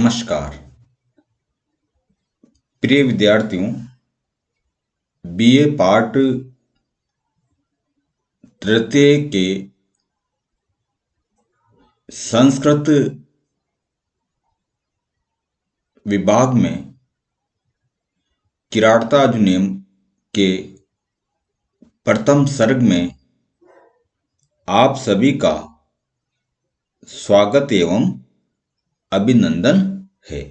नमस्कार प्रिय विद्यार्थियों, बीए पार्ट तृतीय के संस्कृत विभाग में किरातार्जुनीयम के प्रथम सर्ग में आप सभी का स्वागत एवं अभिनंदन है।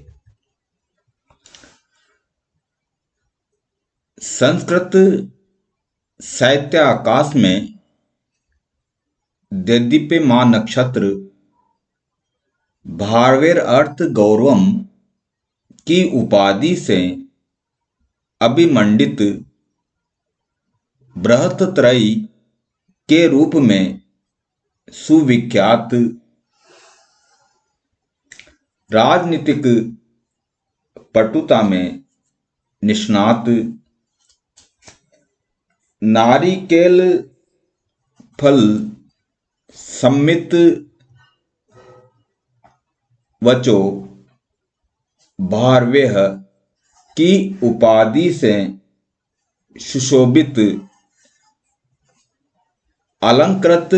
संस्कृत साहित्य आकाश में देदीप्यमान नक्षत्र भारवेर अर्थ गौरवम की उपाधि से अभिमंडित बृहत्त्रयी के रूप में सुविख्यात राजनीतिक पटुता में निष्णात नारिकेल फल सम्मित वचो भारवेह की उपाधि से सुशोभित अलंकृत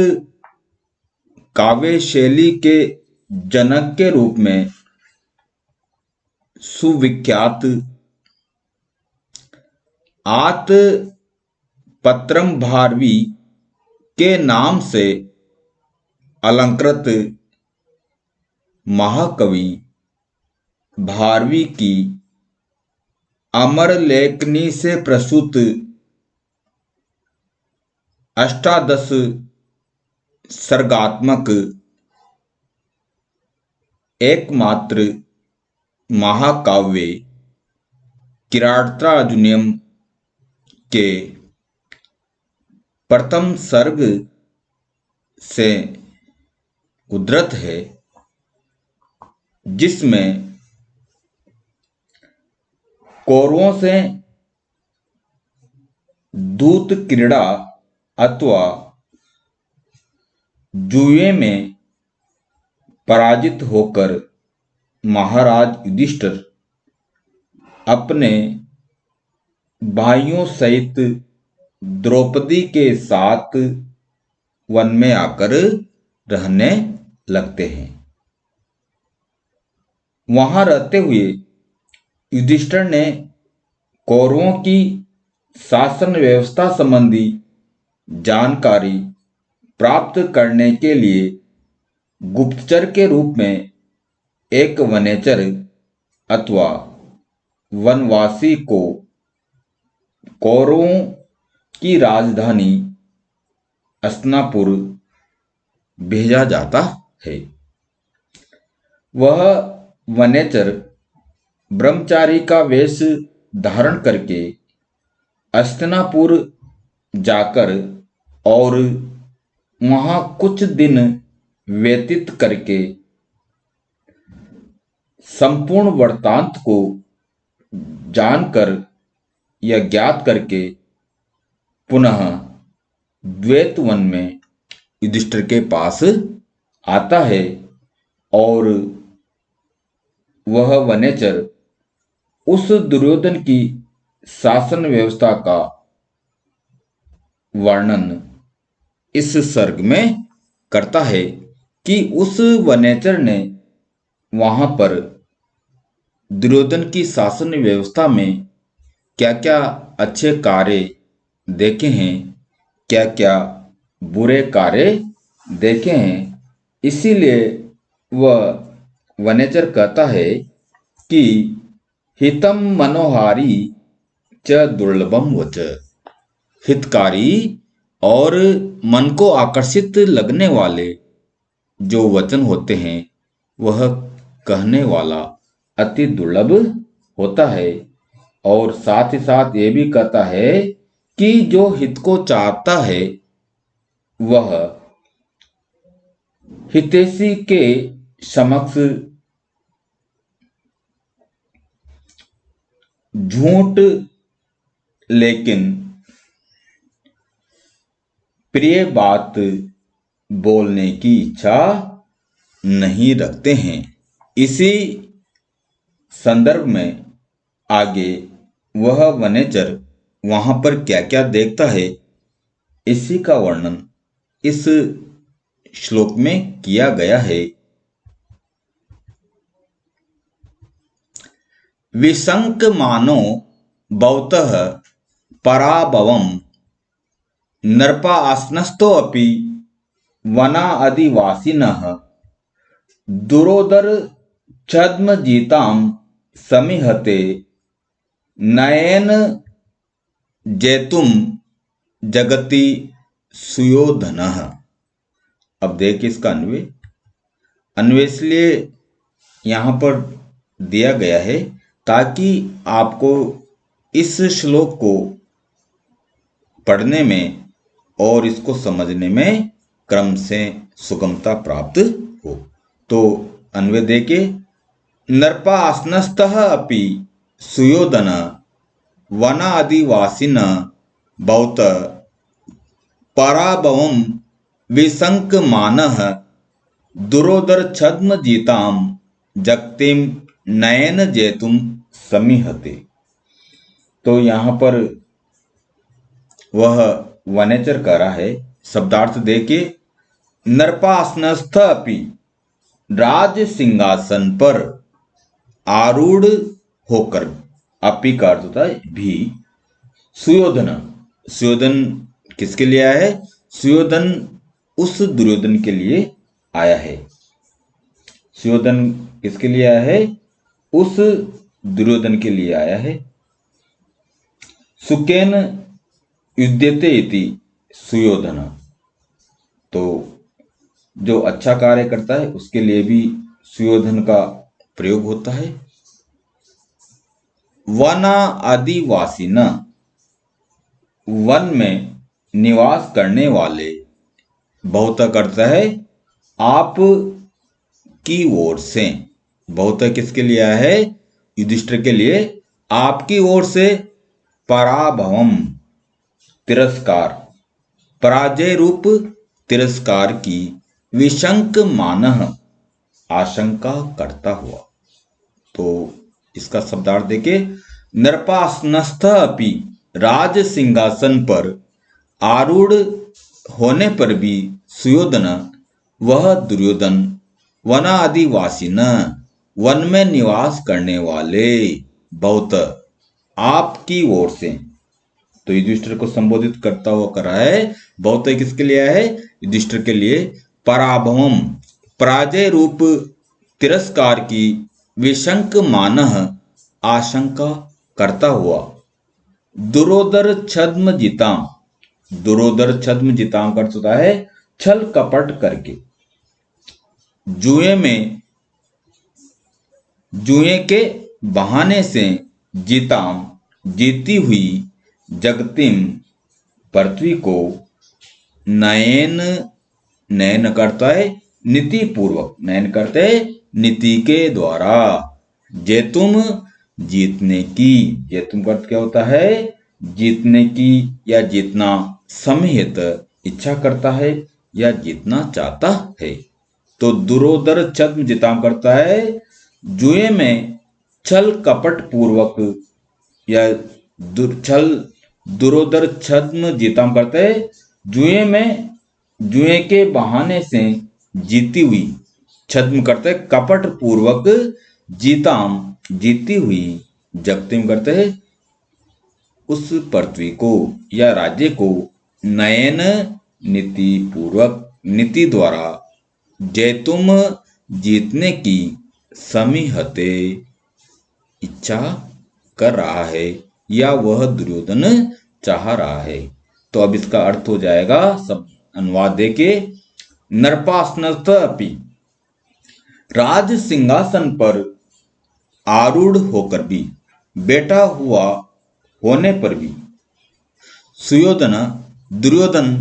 काव्य शैली के जनक के रूप में सुविख्यात आत पत्रम भारवी के नाम से अलंकृत महाकवि भारवी की अमर लेखनी से प्रसूत अष्टादश सर्गात्मक एकमात्र महाकाव्य किरातार्जुनीयम के प्रथम सर्ग से उद्धृत है, जिसमें कौरवों से दूत क्रीड़ा अथवा जुए में पराजित होकर महाराज युधिष्ठिर अपने भाइयों सहित द्रौपदी के साथ वन में आकर रहने लगते हैं। वहां रहते हुए युधिष्ठिर ने कौरवों की शासन व्यवस्था संबंधी जानकारी प्राप्त करने के लिए गुप्तचर के रूप में एक वनेचर अथवा वनवासी को कौरवों की राजधानी हस्तिनापुर भेजा जाता है। वह वनेचर ब्रह्मचारी का वेश धारण करके हस्तिनापुर जाकर और वहां कुछ दिन व्यतीत करके संपूर्ण वृत्तांत को जानकर या ज्ञात करके पुनः द्वैत वन में युधिष्ठिर के पास आता है और वह वनेचर उस दुर्योधन की शासन व्यवस्था का वर्णन इस सर्ग में करता है कि उस वनेचर ने वहां पर दुर्योधन की शासन व्यवस्था में क्या क्या अच्छे कार्य देखे हैं, क्या क्या बुरे कार्य देखे हैं। इसीलिए वह वनेचर कहता है कि हितम मनोहारी च दुर्लभम वच, हितकारी और मन को आकर्षित लगने वाले जो वचन होते हैं वह कहने वाला अति दुर्लभ होता है। और साथ ही साथ ये भी कहता है कि जो हित को चाहता है वह हितैषी के समक्ष झूठ लेकिन प्रिय बात बोलने की इच्छा नहीं रखते हैं। इसी संदर्भ में आगे वह वनेचर वहां पर क्या क्या देखता है, इसी का वर्णन इस श्लोक में किया गया है। विशंकमानो भवतः पराभवम् नृपा आसनस्थोऽपि वनादिवासिनः दुरोदर छद्मजीतां समिहते नयन जैतुम जगति सुयोधनः। अब देखिए इसका अन्वय। अन्वय इसलिए यहाँ पर दिया गया है ताकि आपको इस श्लोक को पढ़ने में और इसको समझने में क्रम से सुगमता प्राप्त हो। तो अन्वय देके नरपा आसनस्थः अपि सुयोधन वनादिवासिन बहुत पराभवम विशंकमानः दुरोदर छद्म जीताम जगतिम नयन जैतुम समीहते। तो यहाँ पर वह वनेचर कह रहा है, शब्दार्थ देके नरपासनस्थ अपि राज सिंहासन पर आरूढ़ होकर, अपि का अर्थ होता है भी, सुयोधन, सुयोधन किसके लिए आया है? सुयोधन उस दुर्योधन के लिए आया है। सुयोधन किसके लिए आया है? उस दुर्योधन के लिए आया है। सुकेन युध्यते इति सुयोधन, तो जो अच्छा कार्य करता है उसके लिए भी सुयोधन का प्रयोग होता है। वना आदिवासी न, वन में निवास करने वाले, बहुत करता है आप की ओर से। बहुत किसके लिए आया है? युधिष्ठिर के लिए। आपकी ओर से पराभवम तिरस्कार, पराजय रूप तिरस्कार की, विशंक मानह आशंका करता हुआ। तो इसका शब्दार्थ देखे नरपासनस्थ अपि राज सिंहासन पर आरूढ़ होने पर भी सुयोधन, वह दुर्योधन, वनादिवासी न, वन में निवास करने वाले, बहुत आपकी ओर से। तो युधिष्ठिर को संबोधित करता हुआ कर रहा है। बहुत किसके लिए आया है? युधिष्ठिर के लिए। पराभवम पराजय रूप तिरस्कार की, विशंक मानह आशंका करता हुआ, दुरोदर छद्म जिताम, दुरोदर छद्म जिताम का अर्थ होता है छल कपट करके, जुए में, जुए के बहाने से, जीताम जीती हुई, जगतिम पृथ्वी को, नयन, नयन करता है नीति पूर्वक, नयन करते है नीति के द्वारा, जैतुम जीतने की, जैतुम का अर्थ क्या होता है? जीतने की या जीतना, समिहित इच्छा करता है या जीतना चाहता है। तो दुरोदर छद्म जिताम करता है जुए में छल कपट पूर्वक या दुरोदर छद्म जीताम करते हैं जुए में, जुए के बहाने से जीती हुई, छद्म करते हैं कपट पूर्वक, जीताम जीती हुई, जगतिम करते हैं उस पृथ्वी को या राज्य को, नयन नीति पूर्वक, नीति द्वारा, जैतुम जीतने की, समीहते इच्छा कर रहा है या वह दुर्योधन चाह रहा है। तो अब इसका अर्थ हो जाएगा, सब अनुवाद देके, नरपासनस्थ अपि, राज सिंहासन पर आरूढ़ होकर भी, बैठा हुआ होने पर भी, सुयोधन दुर्योधन,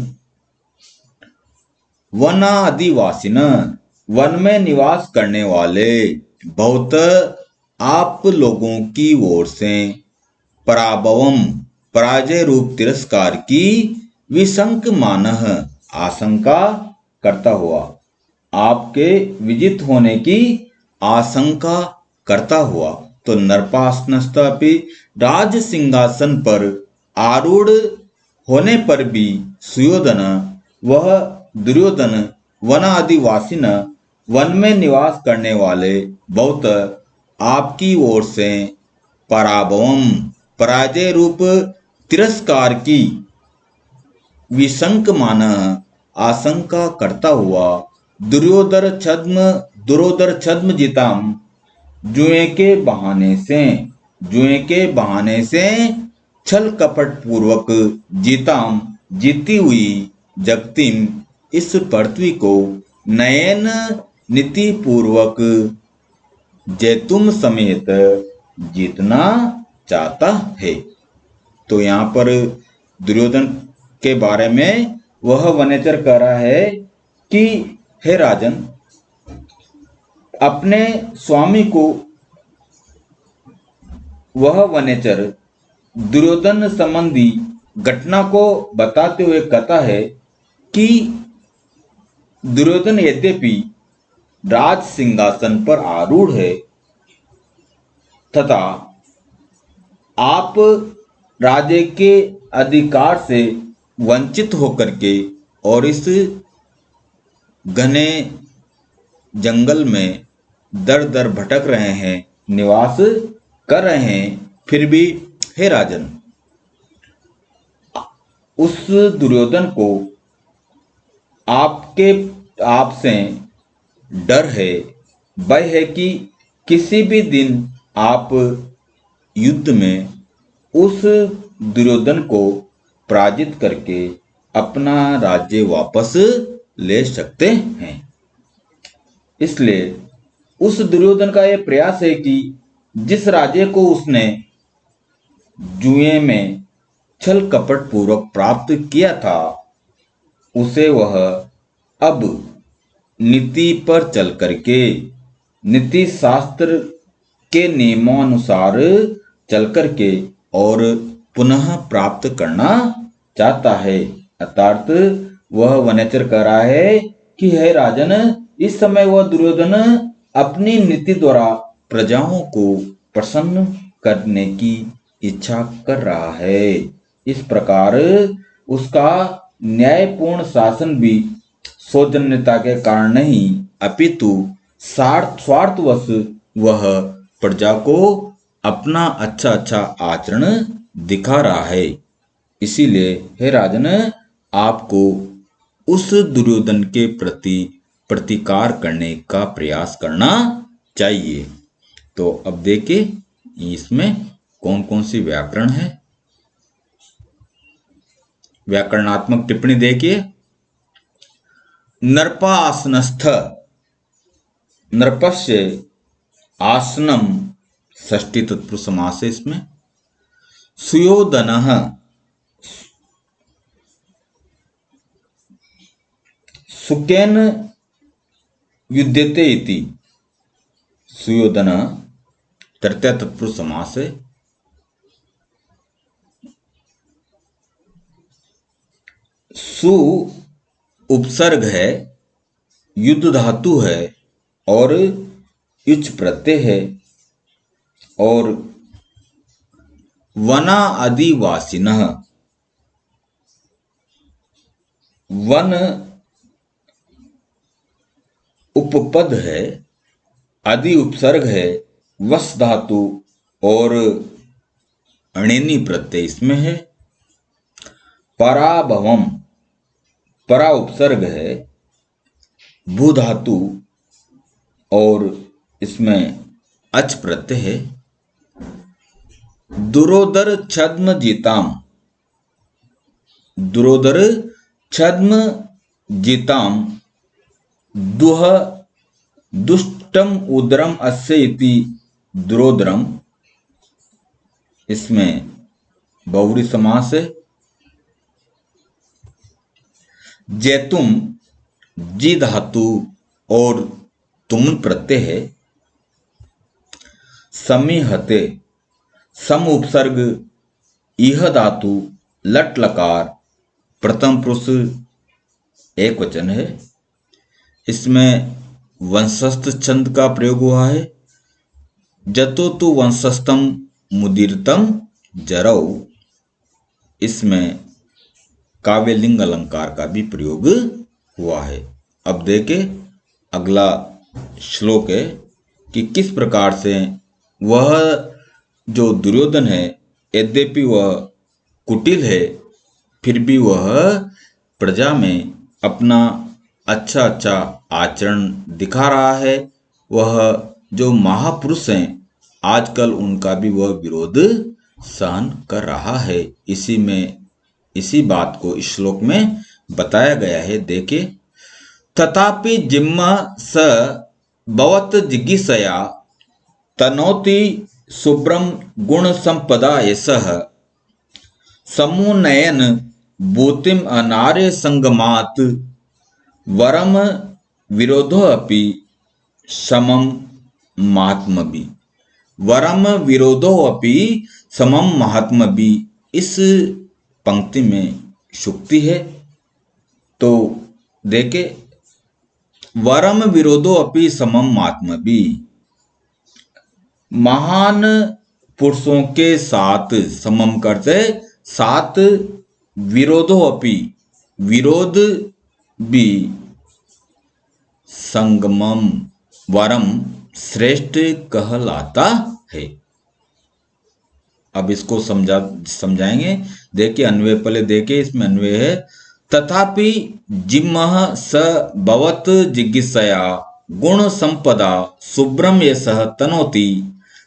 वनादिवासिन वन में निवास करने वाले, बहुत आप लोगों की ओर से, पराभवम पराजय रूप तिरस्कार की, विशंक मानह आशंका करता हुआ, आपके विजित होने की आशंका करता हुआ, तो नरपासनस्तपि राज सिंहासन पर आरूढ़ होने पर भी सुयोधन वह दुर्योधन वनादिवासी न वन में निवास करने वाले बहुत आपकी ओर से पराभवम पराजय रूप तिरस्कार की विशंकमान आशंका करता हुआ दुर्योधर छद्म जीताम जुए के बहाने से छल कपट पूर्वक जीताम जीती हुई जगतिम इस पृथ्वी को नयन नीति पूर्वक जैतुम समेत जीतना चाहता है। तो यहाँ पर दुर्योधन के बारे में वह वनेचर कह रहा है कि हे राजन, अपने स्वामी को वह वनेचर दुर्योधन संबंधी घटना को बताते हुए कहता है कि दुर्योधन यद्यपि राज सिंहासन पर आरूढ़ है तथा आप राज्य के अधिकार से वंचित होकर के और इस घने जंगल में दर दर भटक रहे हैं, निवास कर रहे हैं, फिर भी हे राजन, उस दुर्योधन को आपसे डर है, भय है कि किसी भी दिन आप युद्ध में उस दुर्योधन को पराजित करके अपना राज्य वापस ले सकते हैं। इसलिए उस दुर्योधन का यह प्रयास है कि जिस राज्य को उसने जुए में छल कपट पूर्वक प्राप्त किया था, उसे वह अब नीति पर चल करके, नीति शास्त्र के नियमानुसार चल करके और पुनः प्राप्त करना चाहता है। अर्थात वह वनेचर कह रहा है कि हे राजन, इस समय वह दुर्योधन अपनी नीति द्वारा प्रजाओं को प्रसन्न करने की इच्छा कर रहा है। इस प्रकार उसका न्यायपूर्ण शासन भी सौजन्यता के कारण नहीं, अपितु स्वार्थवश वह प्रजा को अपना अच्छा आचरण दिखा रहा है। इसीलिए हे राजन, आपको उस दुर्योधन के प्रति प्रतिकार करने का प्रयास करना चाहिए। तो अब देखिए इसमें कौन कौन सी व्याकरण है। व्याकरणात्मक टिप्पणी देखिए। नरपासनस्थ, नरपस्य आसनम षष्ठी तत्पुरुष समास है इसमें। सुयोधनः, सुकेन युध्यते इति, सुयोधन तृतीय तत्पुरुष समास है। सु उपसर्ग है, युद्ध धातु है और युच प्रत्यय है। और वना आदिवासिनः, वन उपपद है, आदि उपसर्ग है, वस धातु और अणिनी प्रत्यय इसमें है। पराभवम, परा उपसर्ग है, भू धातु और इसमें अच प्रत्यय है। दुरोदर छद्म जीताम, दुरोदर छद्म जीताम दुह दुष्टम उदरम अस्य इति दुरोदरम, इसमें बहुव्रीहि समास है। जैतुम जी धातु और तुम प्रत्यय है। समीहते, सम उपसर्ग, इह धातु, लट लकार, प्रथम पुरुष एक वचन है। इसमें वंशस्थ छंद का प्रयोग हुआ है। जतो तु वंशस्थम मुदीरतम जरौ, इसमें काव्यलिंग अलंकार का भी प्रयोग हुआ है। अब देखे अगला श्लोक है कि किस प्रकार से वह जो दुर्योधन है, यद्यपि वह कुटिल है, फिर भी वह प्रजा में अपना अच्छा अच्छा आचरण दिखा रहा है। वह जो महापुरुष हैं, आजकल उनका भी वह विरोध सहन कर रहा है। इसी बात को इस श्लोक में बताया गया है। देखे, तथापि जिम्मा स भवत जिगीषया तनोति शुभ्रम गुण संपदा यशः समुन्नयन भूतिम अनार्य संगमात वरम विरोधो अपि समम महात्मभि। वरम विरोधो अपि समम महात्मभि, इस पंक्ति में शुक्ति है। तो देखे, वरम विरोधो अपि समम महात्मभि, महान पुरुषों के साथ समम करते साथ, विरोधो अपि विरोध भी, संगमम वरम श्रेष्ठ कहलाता है। अब इसको समझाएंगे। देखिए अन्वय, पहले देखिए इसमें अन्वय है, तथापि जिम्मः स भवत जिज्ञासया गुण संपदा शुभ्रम यशः तनोति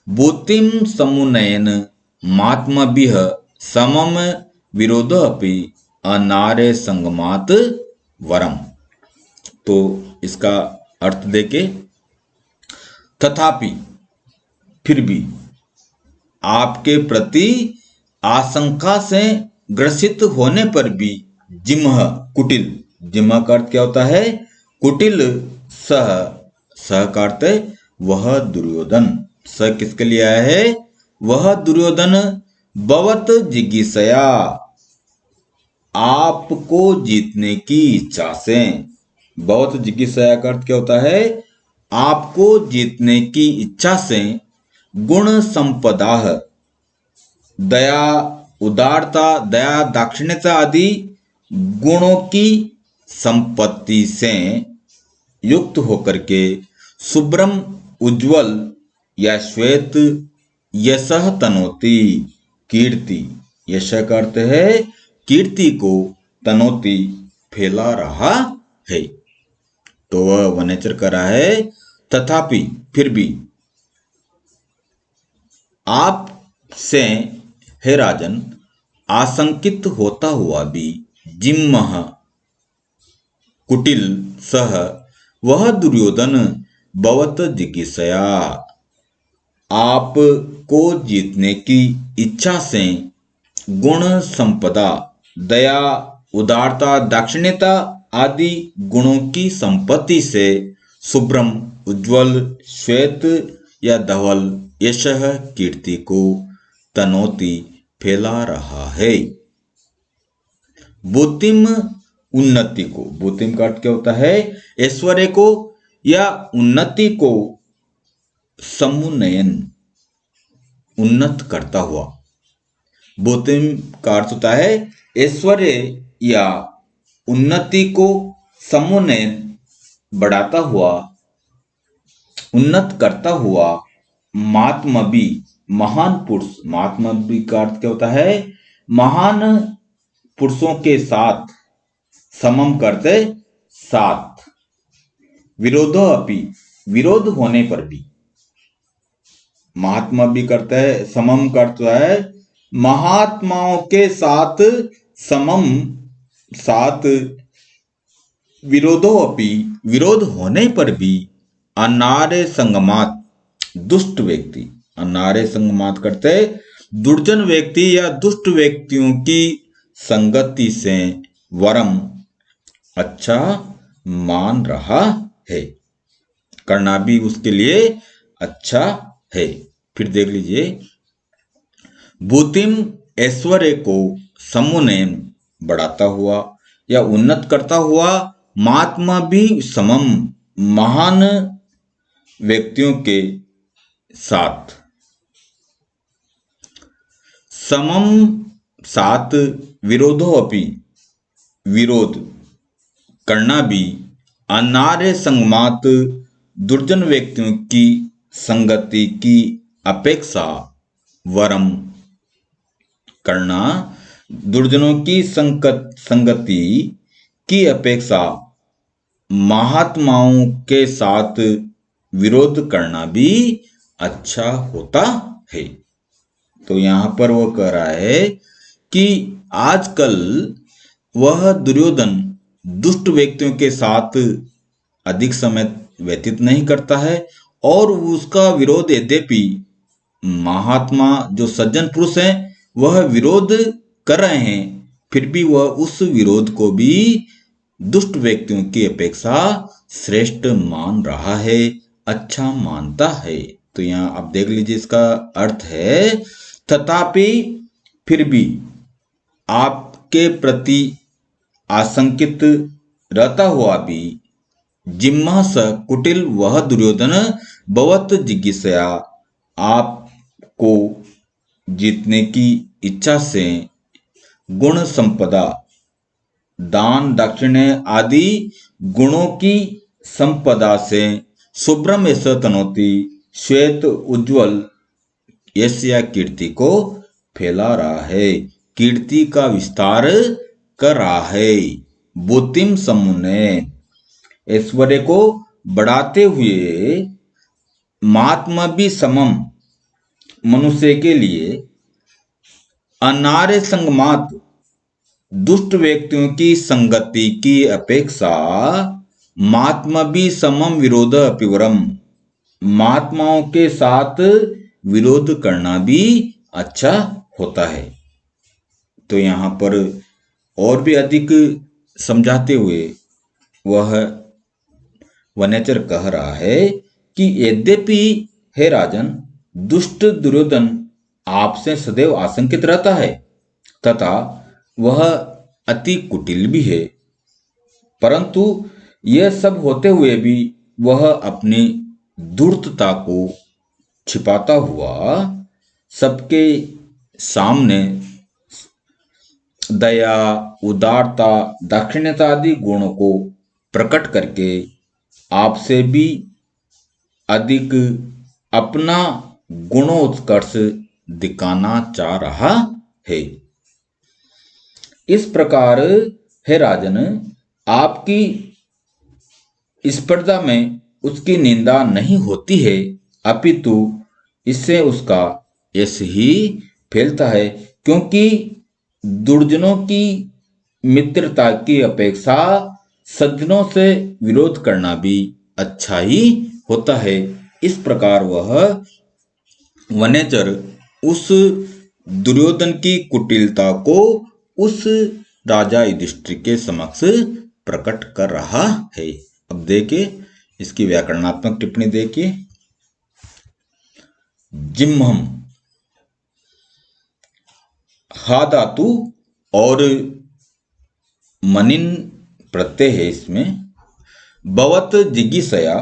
भूतिम समुन्नयन महात्मभिः समम विरोधो अपि अनार्य संगमात वरम। तो इसका अर्थ देके, तथापि फिर भी, आपके प्रति आशंका से ग्रसित होने पर भी, जिम्ह कुटिल, जिम्ह का अर्थ क्या होता है? कुटिल, सह का अर्थ है वह दुर्योधन। स किसके लिए आया है? वह दुर्योधन भवत जिज्ञासया, आपको जीतने की इच्छा से। भवत जिज्ञासया का अर्थ क्या होता है? आपको जीतने की इच्छा से गुण संपदा, दया, उदारता, दया, दाक्षिण्यता आदि गुणों की संपत्ति से युक्त होकर के शुभ्रम, उज्ज्वल या श्वेत, यशः तनोति, कीर्ति, यश का अर्थ है कीर्ति को, तनोति फैला रहा है। तो वह वनेचर कर रहा है, तथापि फिर भी, आप से हे राजन आशंकित होता हुआ भी, जिम्मः कुटिल सह वह दुर्योधन भवत जिज्ञासया, आपको जीतने की इच्छा से गुण संपदा, दया, उदारता, दाक्षिण्यता आदि गुणों की संपत्ति से शुभ्रम, उज्ज्वल, श्वेत या धवल, यशः कीर्ति को, तनोति फैला रहा है। भूतिम उन्नति को, भूतिम का अर्थ क्या होता है? ऐश्वर्य को या उन्नति को, समुन्नयन, उन्नत करता हुआ। भूतिम का अर्थ होता है ऐश्वर्य या उन्नति को समुन्नयन, बढ़ाता हुआ, उन्नत करता हुआ, महात्मभी, महान पुरुष। महात्मभी का अर्थ क्या होता है? महान पुरुषों के साथ, समम करते साथ, विरोधो अपि, विरोध होने पर भी, महात्मा भी करता है, समम करता है महात्माओं के साथ, समम साथ, विरोधो अपि, विरोध होने पर भी, अनार्य संगमात, दुष्ट व्यक्ति, अनार्य संगमात करते दुर्जन व्यक्ति या दुष्ट व्यक्तियों की संगति से वरम, अच्छा मान रहा है, करना भी उसके लिए अच्छा है। फिर देख लीजिए, भूतिम, ऐश्वर्य को, समुन्नयन, बढ़ाता हुआ या उन्नत करता हुआ, महात्मा भी, समम, महान व्यक्तियों के साथ। समम साथ विरोधोऽपि, विरोध करना भी, अनार्य संगमात दुर्जन व्यक्तियों की संगति की अपेक्षा, वरम करना दुर्जनों की संगति की अपेक्षा महात्माओं के साथ विरोध करना भी अच्छा होता है। तो यहां पर वो कह रहा है कि आजकल वह दुर्योधन दुष्ट व्यक्तियों के साथ अधिक समय व्यतीत नहीं करता है और उसका विरोध यद्यपि महात्मा जो सज्जन पुरुष हैं वह विरोध कर रहे हैं, फिर भी वह उस विरोध को भी दुष्ट व्यक्तियों की अपेक्षा श्रेष्ठ मान रहा है, अच्छा मानता है। तो यहाँ आप देख लीजिए, इसका अर्थ है तथापि फिर भी आपके प्रति आशंकित रहता हुआ भी जिम्मा स कुटिल वह दुर्योधन भवत जिज्ञासया, आपको जीतने की इच्छा से गुण संपदा, दान दक्षिणे आदि गुणों की संपदा से शुभ्रम ऐसा तनोती, श्वेत उज्ज्वल यश कीर्ति को फैला रहा है, कीर्ति का विस्तार कर रहा है। बुद्धिम समुने, ऐश्वर्य को बढ़ाते हुए महात्मा भी समम मनुष्य के लिए अनार्य संगमात दुष्ट व्यक्तियों की संगति की अपेक्षा महात्मा भी समम विरोध अपिवरम, महात्माओं के साथ विरोध करना भी अच्छा होता है। तो यहाँ पर और भी अधिक समझाते हुए वह वनेचर कह रहा है कि यद्यपि हे राजन, दुष्ट दुर्योधन आपसे सदैव आशंकित रहता है तथा वह अति कुटिल भी है, परंतु यह सब होते हुए भी वह अपनी धूर्तता को छिपाता हुआ सबके सामने दया, उदारता, दाक्षिण्यता आदि गुणों को प्रकट करके आपसे भी अधिक अपना गुणोत्कर्ष दिखाना चाह रहा है। इस प्रकार हे राजन, आपकी स्पर्धा में उसकी निंदा नहीं होती है, अपितु इससे उसका यश ही फैलता है, क्योंकि दुर्जनों की मित्रता की अपेक्षा सज्जनों से विरोध करना भी अच्छा ही होता है। इस प्रकार वह वनेचर उस दुर्योधन की कुटिलता को उस राजा युधिष्ठिर के समक्ष प्रकट कर रहा है। अब देखिए इसकी व्याकरणात्मक टिप्पणी देखिए। जिम्हम, हा धातु और मनिन प्रत्यय है इसमें। भवत जिज्ञासया,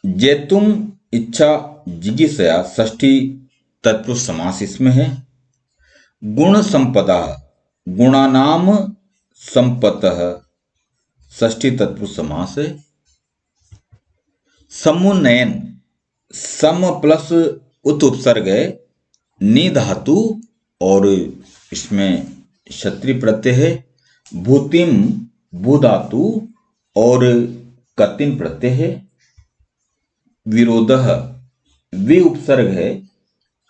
जेतुम इच्छा जिज्ञासया षष्ठी तत्पुरुष समास इसमें है। गुण संपदा, गुणानाम संपतः षष्ठी तत्पुरुष समास है। समुन्नयन, सम प्लस उत उपसर्ग है, नि धातु और इसमें क्षत्रिय प्रत्यय है। भूतिम भू धातु और कतिन प्रत्यय है। विरोधः वि उपसर्ग है,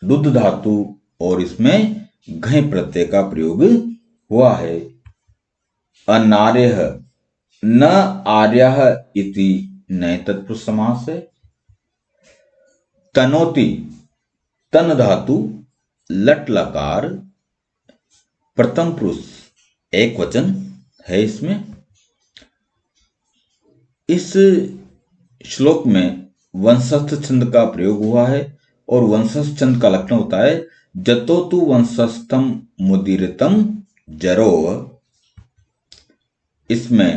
दुध धातु और इसमें घय प्रत्यय का प्रयोग हुआ है। अनार्यः न आर्यः इति नए तत्पुरुष समास है। तनोति, तन धातु लट लकार प्रथम पुरुष एक वचन है इसमें। इस श्लोक में वंशस्थ छंद का प्रयोग हुआ है और वंशस्थ छंद का लक्षण होता है जतो तु वंशस्थम मुदीरितम जरो। इसमें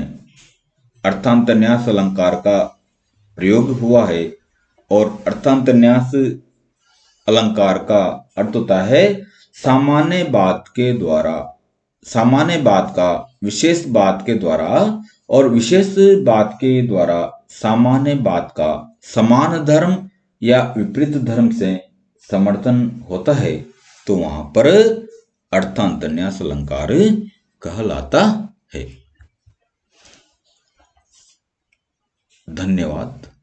अर्थांतन्यास अलंकार का प्रयोग हुआ है और अर्थांतन्यास अलंकार का अर्थ होता है सामान्य बात के द्वारा, सामान्य बात का विशेष बात के द्वारा और विशेष बात के द्वारा सामान्य बात का समान धर्म या विपरीत धर्म से समर्थन होता है, तो वहां पर अर्थांतन्यास अलंकार कहलाता है। धन्यवाद।